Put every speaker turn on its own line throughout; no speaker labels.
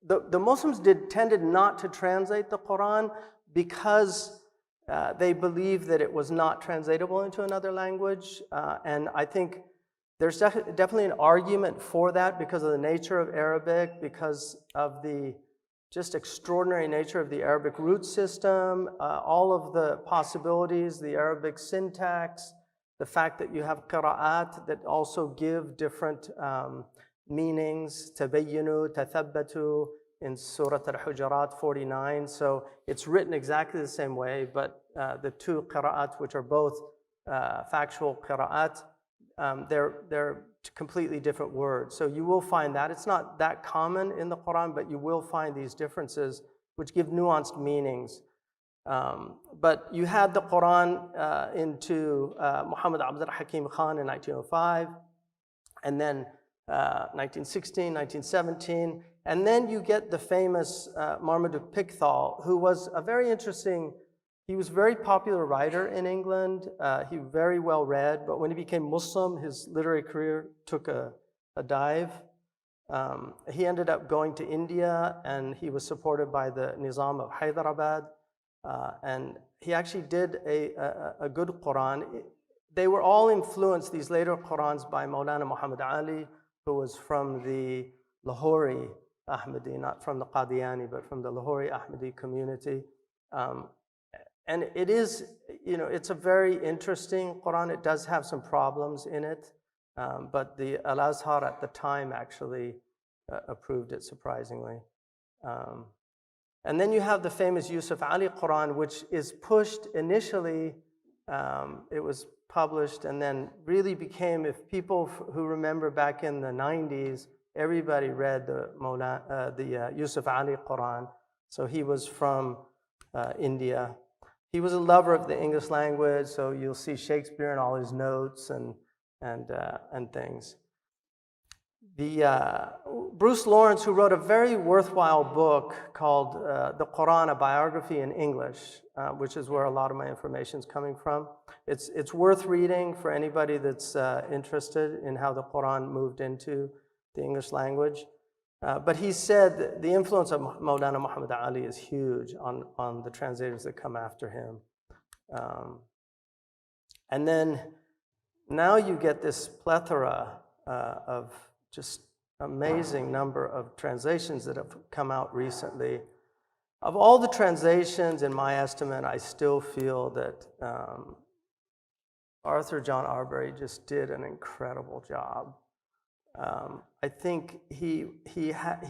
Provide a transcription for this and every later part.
the Muslims tended not to translate the Quran because they believed that it was not translatable into another language. And I think there's definitely an argument for that because of the nature of Arabic, because of the just extraordinary nature of the Arabic root system, all of the possibilities, the Arabic syntax, the fact that you have qira'at that also give different meanings, tabayyunu, tathabbatu, in Surah Al-Hujurat 49. So it's written exactly the same way, but the two qira'at, which are both factual qira'at, they're completely different words. So you will find that. It's not that common in the Quran, but you will find these differences which give nuanced meanings. But you had the Quran into Muhammad Abdul Hakim Khan in 1905, and then 1916, 1917, and then you get the famous Marmaduke Pickthall, who was a very interesting, he was a very popular writer in England. He was very well read, but when he became Muslim, his literary career took a dive. He ended up going to India, and he was supported by the Nizam of Hyderabad, and he actually did a good Quran. They were all influenced, these later Qurans, by Maulana Muhammad Ali, who was from the Lahori Ahmadi, not from the Qadiani, but from the Lahori Ahmadi community. And it is, it's a very interesting Quran. It does have some problems in it, but the Al-Azhar at the time actually approved it, surprisingly. And then you have the famous Yusuf Ali Quran, which is pushed initially, it was published and then really became, if people who remember back in the 90s, everybody read the Yusuf Ali Quran. So he was from India. He was a lover of the English language, so you'll see Shakespeare in all his notes and things. Bruce Lawrence, who wrote a very worthwhile book called The Quran, a Biography in English, which is where a lot of my information is coming from. It's worth reading for anybody that's interested in how the Quran moved into the English language. But he said the influence of Maulana Muhammad Ali is huge on the translators that come after him. And then now you get this plethora of just amazing number of translations that have come out recently. Of all the translations, in my estimate, I still feel that Arthur John Arberry just did an incredible job. I think he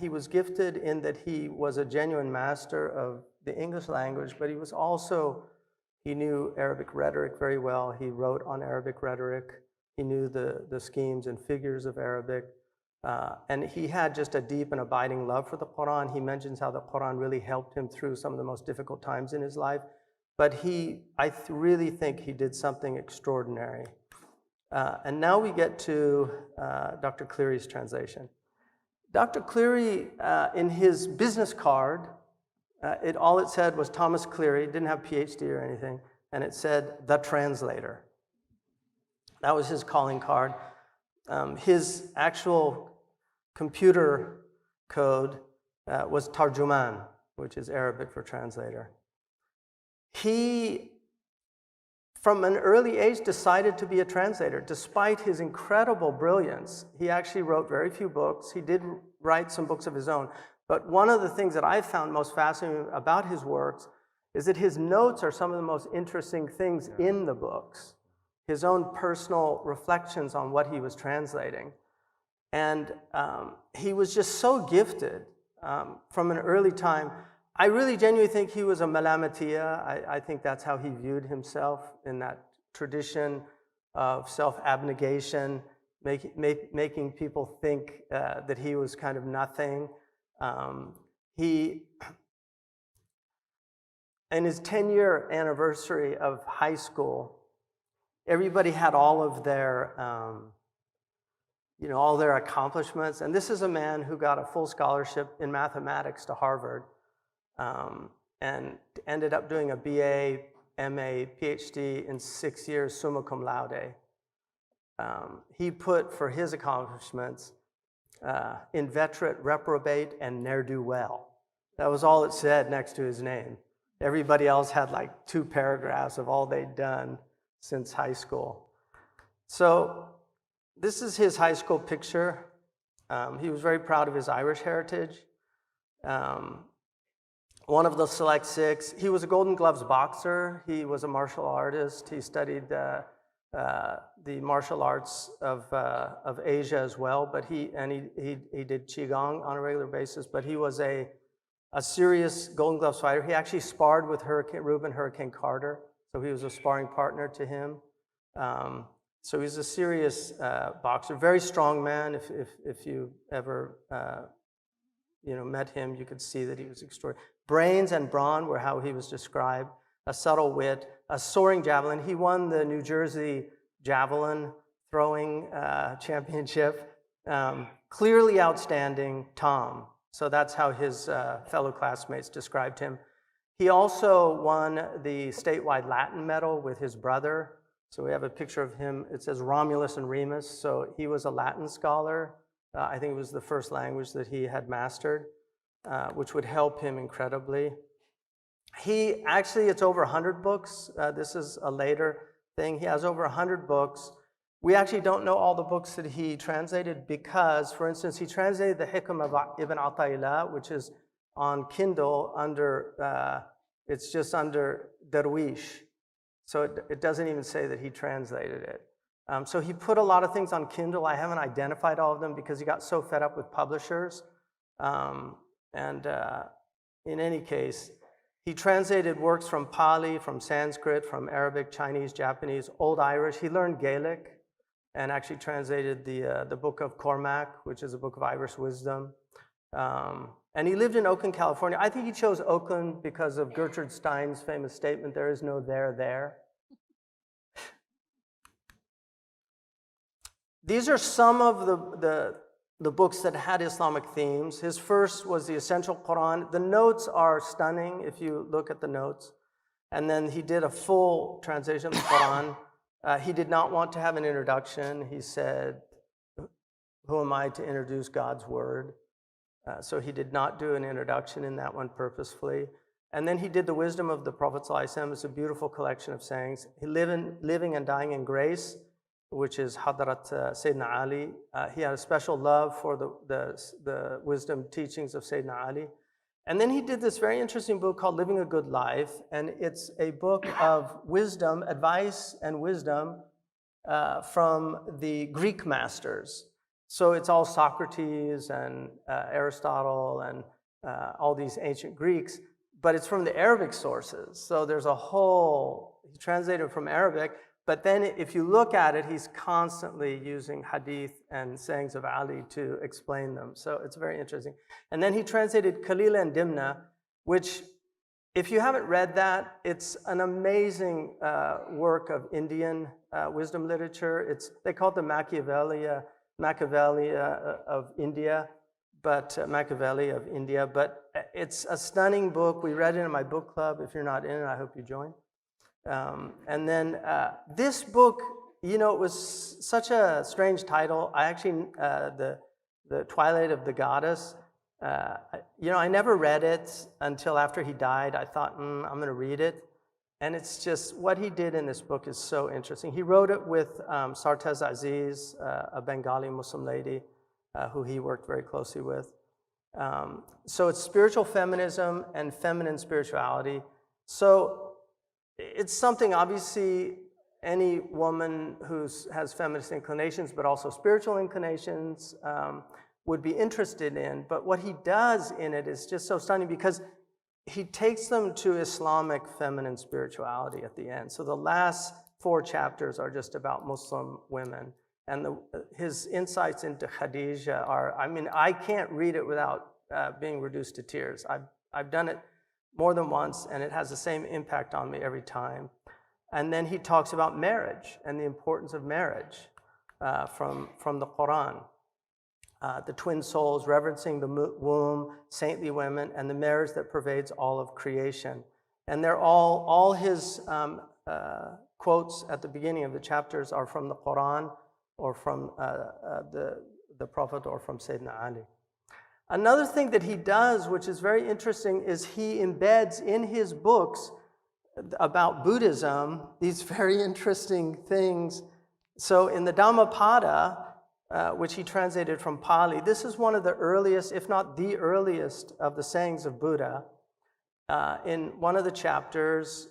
was gifted in that he was a genuine master of the English language, but he was also, he knew Arabic rhetoric very well. He wrote on Arabic rhetoric. He knew the schemes and figures of Arabic. And he had just a deep and abiding love for the Quran. He mentions how the Quran really helped him through some of the most difficult times in his life. But I really think he did something extraordinary. And now we get to Dr. Cleary's translation. Dr. Cleary, in his business card, all it said was Thomas Cleary, didn't have PhD or anything, and it said, the translator. That was his calling card. His actual computer code was Tarjuman, which is Arabic for translator. He, from an early age, decided to be a translator. Despite his incredible brilliance, he actually wrote very few books. He did write some books of his own. But one of the things that I found most fascinating about his works is that his notes are some of the most interesting things in the books. His own personal reflections on what he was translating. And he was just so gifted from an early time. I really genuinely think he was a Malamatiya. I think that's how he viewed himself, in that tradition of self-abnegation, making people think that he was kind of nothing. In his 10-year anniversary of high school, everybody had all of their, all their accomplishments. And this is a man who got a full scholarship in mathematics to Harvard, and ended up doing a BA, MA, PhD in 6 years, summa cum laude. He put, for his accomplishments, inveterate, reprobate, and ne'er-do-well. That was all it said next to his name. Everybody else had like 2 paragraphs of all they'd done since high school. So this is his high school picture. He was very proud of his Irish heritage. One of the select 6. He was a Golden Gloves boxer. He was a martial artist. He studied the martial arts of Asia as well. But he did qigong on a regular basis. But he was a serious Golden Gloves fighter. He actually sparred with Hurricane Carter. So he was a sparring partner to him. So he's a serious boxer, very strong man. If you ever met him, you could see that he was extraordinary. Brains and brawn were how he was described. A subtle wit, a soaring javelin. He won the New Jersey javelin throwing championship. Clearly outstanding Tom. So that's how his fellow classmates described him. He also won the statewide Latin medal with his brother. So we have a picture of him. It says Romulus and Remus. So he was a Latin scholar. I think it was the first language that he had mastered, which would help him incredibly. It's over 100 books. This is a later thing. He has over 100 books. We actually don't know all the books that he translated because, for instance, he translated the Hikam of Ibn Ata'illah, which is on Kindle it's just under Darwish. So it doesn't even say that he translated it. So he put a lot of things on Kindle. I haven't identified all of them because he got so fed up with publishers. In any case, he translated works from Pali, from Sanskrit, from Arabic, Chinese, Japanese, Old Irish. He learned Gaelic and actually translated the Book of Cormac, which is a book of Irish wisdom. And he lived in Oakland, California. I think he chose Oakland because of Gertrude Stein's famous statement, "There is no there." These are some of the books that had Islamic themes. His first was the Essential Quran. The notes are stunning if you look at the notes. And then he did a full translation of the Quran. He did not want to have an introduction. He said, "Who am I to introduce God's word?" So he did not do an introduction in that one purposefully. And then he did the Wisdom of the Prophet ﷺ. It's a beautiful collection of sayings. Living and Dying in Grace, which is Hadrat Sayyidina Ali. He had a special love for the wisdom teachings of Sayyidina Ali. And then he did this very interesting book called Living a Good Life. And it's a book of wisdom, advice and wisdom from the Greek masters. So it's all Socrates and Aristotle and all these ancient Greeks, but it's from the Arabic sources. So there's he translated from Arabic, but then if you look at it, he's constantly using hadith and sayings of Ali to explain them. So it's very interesting. And then he translated Kalila and Dimna, which, if you haven't read that, it's an amazing work of Indian wisdom literature. They call it the Machiavelli of India, but it's a stunning book. We read it in my book club. If you're not in it, I hope you join. And then this book, it was such a strange title. I actually, the Twilight of the Goddess, I never read it until after he died. I thought, I'm going to read it. And it's just, what he did in this book is so interesting. He wrote it with Sartez Aziz, a Bengali Muslim lady who he worked very closely with. So it's spiritual feminism and feminine spirituality. So it's something, obviously, any woman who has feminist inclinations, but also spiritual inclinations, would be interested in. But what he does in it is just so stunning because he takes them to Islamic feminine spirituality at the end. So the last 4 chapters are just about Muslim women. And his insights into Khadija I can't read it without being reduced to tears. I've done it more than once, and it has the same impact on me every time. And then he talks about marriage and the importance of marriage from the Quran. The twin souls, reverencing the womb, saintly women, and the marriage that pervades all of creation. And they're all his quotes at the beginning of the chapters are from the Quran or from the Prophet or from Sayyidina Ali. Another thing that he does, which is very interesting, is he embeds in his books about Buddhism these very interesting things. So in the Dhammapada, which he translated from Pali, this is one of the earliest, if not the earliest, of the sayings of Buddha. In one of the chapters,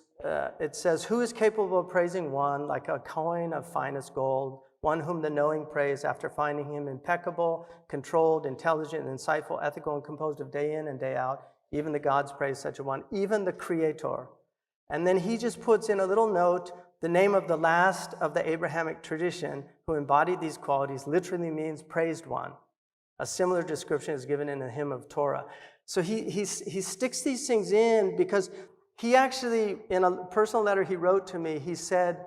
it says, "Who is capable of praising one like a coin of finest gold, one whom the knowing praise after finding him impeccable, controlled, intelligent, insightful, ethical, and composed of day in and day out. Even the gods praise such a one, even the Creator." And then he just puts in a little note, the name of the last of the Abrahamic tradition who embodied these qualities literally means praised one. A similar description is given in the hymn of Torah. So he sticks these things in because he actually, in a personal letter he wrote to me, he said,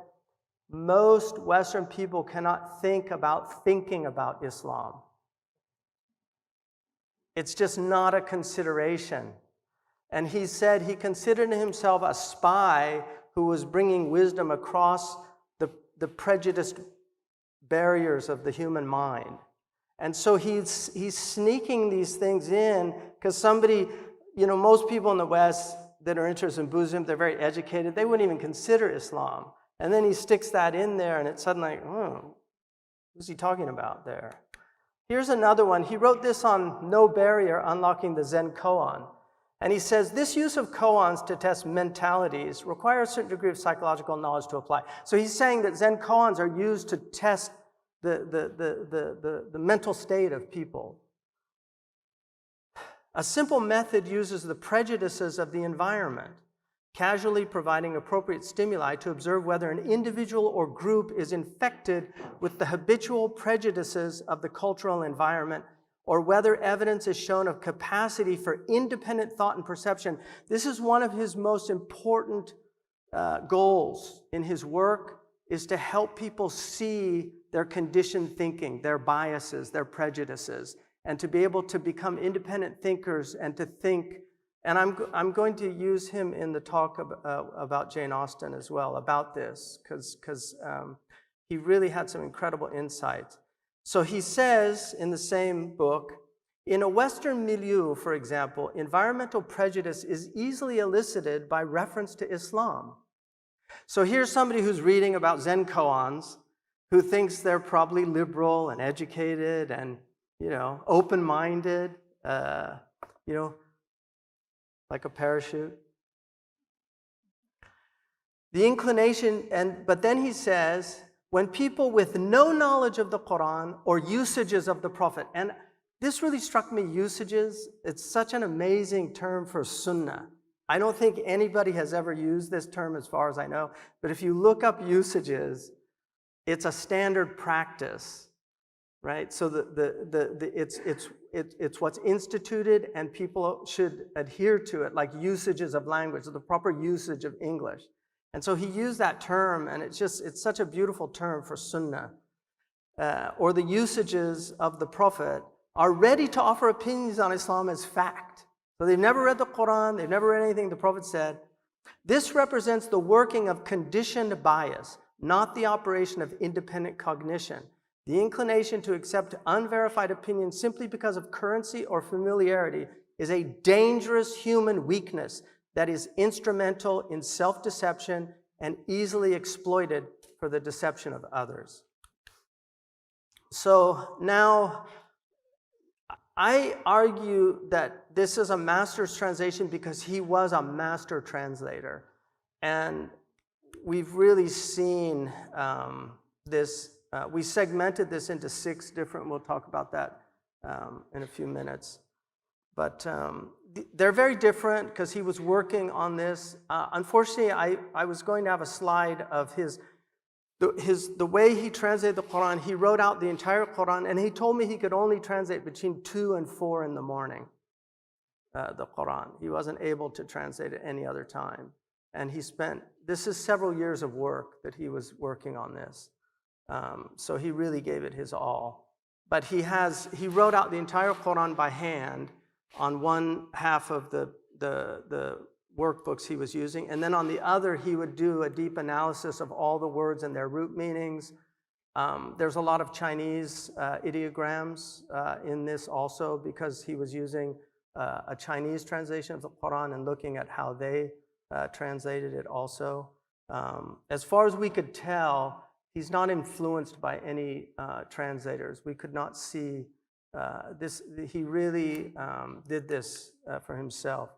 most Western people cannot think about thinking about Islam. It's just not a consideration. And he said he considered himself a spy who was bringing wisdom across the prejudiced barriers of the human mind. And so he's sneaking these things in because somebody, most people in the West that are interested in Buddhism, they're very educated, they wouldn't even consider Islam. And then he sticks that in there and it's suddenly like, who's he talking about there? Here's another one. He wrote this on No Barrier, Unlocking the Zen Koan. And he says, this use of koans to test mentalities requires a certain degree of psychological knowledge to apply. So he's saying that Zen koans are used to test the mental state of people. A simple method uses the prejudices of the environment, casually providing appropriate stimuli to observe whether an individual or group is infected with the habitual prejudices of the cultural environment, or whether evidence is shown of capacity for independent thought and perception. This is one of his most important goals in his work, is to help people see their conditioned thinking, their biases, their prejudices, and to be able to become independent thinkers and to think. And I'm going to use him in the talk about Jane Austen as well, about this, because he really had some incredible insights. So he says in the same book, in a Western milieu, for example, environmental prejudice is easily elicited by reference to Islam. So here's somebody who's reading about Zen koans, who thinks they're probably liberal and educated and, open-minded, like a parachute. The inclination, but then he says, when people with no knowledge of the Quran or usages of the Prophet, and this really struck me, usages, it's such an amazing term for sunnah. I don't think anybody has ever used this term as far as I know, but if you look up usages, it's a standard practice, right? So it's what's instituted and people should adhere to it, like usages of language, the proper usage of English. And so he used that term, and it's such a beautiful term for sunnah. Or the usages of the Prophet are ready to offer opinions on Islam as fact. So they've never read the Quran, they've never read anything the Prophet said. This represents the working of conditioned bias, not the operation of independent cognition. The inclination to accept unverified opinions simply because of currency or familiarity is a dangerous human weakness that is instrumental in self-deception and easily exploited for the deception of others. So now, I argue that this is a master's translation because he was a master translator. And we've really seen this. We segmented this into 6 different, we'll talk about that in a few minutes. But they're very different because he was working on this. Unfortunately, I was going to have a slide of the way he translated the Quran. He wrote out the entire Quran, and he told me he could only translate between 2 and 4 in the morning, the Quran. He wasn't able to translate it any other time. And this is several years of work that he was working on this. So he really gave it his all. But he wrote out the entire Quran by hand on one half of the workbooks he was using, and then on the other he would do a deep analysis of all the words and their root meanings, There's a lot of Chinese ideograms in this also, because he was using a Chinese translation of the Quran and looking at how they translated it also. As far as we could tell, he's not influenced by any translators. We could not see this. He really did this for himself.